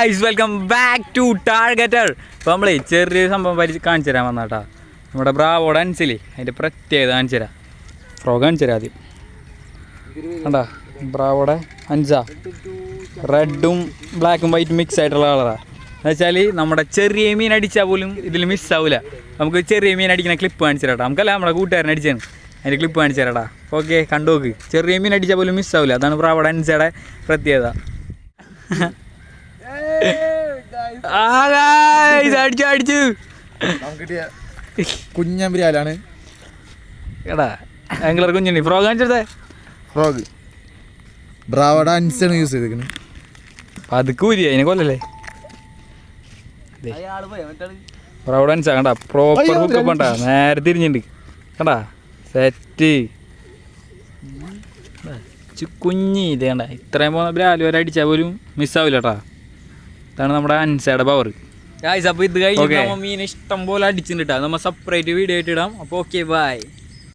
Guys welcome back to Targeter. അപ്പോൾ നമ്മളെ ചെറിയൊരു സംഭവം കാണിച്ചു തരാൻ വന്നാട്ടാ. നമ്മുടെ ബ്രാവോടെ അൻസിലേ അതിൻ്റെ പ്രത്യേകത കാണിച്ചു തരാം. ഫ്രോഗ് കാണിച്ചു തരാം ആദ്യം. കണ്ടാ ബ്രാവോടെ അഞ്ചാ റെഡും ബ്ലാക്കും വൈറ്റും മിക്സ് ആയിട്ടുള്ള കളറാണ്. എന്ന് വെച്ചാൽ നമ്മുടെ ചെറിയ മീൻ അടിച്ചാൽ പോലും ഇതിൽ മിസ്സാവില്ല. നമുക്ക് ചെറിയ മീൻ അടിക്കുന്ന ക്ലിപ്പ് കാണിച്ചു തരാം. നമുക്കല്ല നമ്മുടെ കൂട്ടുകാരൻ അടിച്ചാണ് അതിൻ്റെ ക്ലിപ്പ് കാണിച്ചു തരാടാ. ഓക്കെ കണ്ടോക്ക്. ചെറിയ മീൻ അടിച്ചാൽ പോലും മിസ്സാവില്ല. അതാണ് ബ്രാവോടെ അൻസയുടെ പ്രത്യേകത. അടിച്ചു കുഞ്ഞാണ് എടാ ആംഗ്ലർ കുഞ്ഞുണ്ണി. ഫ്രോഗ് കാണിച്ചെടുത്തേ. ഫ്രോഗ് ബ്രാവോടെ അൻസാണ് യൂസ് ചെയ്തേക്കുന്നത്. അത് കൂരി അതിനെ കൊല്ലല്ലേ. ബ്രാവോടെ അൻസാ കണ്ടാ പ്രോപ്പർ ഹുക്കപ്പ് ഉണ്ടാ. നേരെ തിരിഞ്ഞിട്ടുണ്ട് കണ്ടാ സെറ്റ് കുഞ്ഞി ഇത് കണ്ട. ഇത്രയും പോകുന്ന ബ്രാലു വരെ അടിച്ചാൽ പോലും മിസ്സാവില്ല കേട്ടാ. ഇതാണ് നമ്മുടെ അൻസയുടെ പവർ. ഗായ്സ് അപ്പോൾ ഇത് കഴിഞ്ഞ് മീൻ ഇഷ്ടം പോലെ അടിച്ചിട്ടുണ്ട്. നമ്മൾ സെപ്പറേറ്റ് വീഡിയോ ആയിട്ട് ഇടാം. അപ്പോൾ ഓക്കെ ബൈ.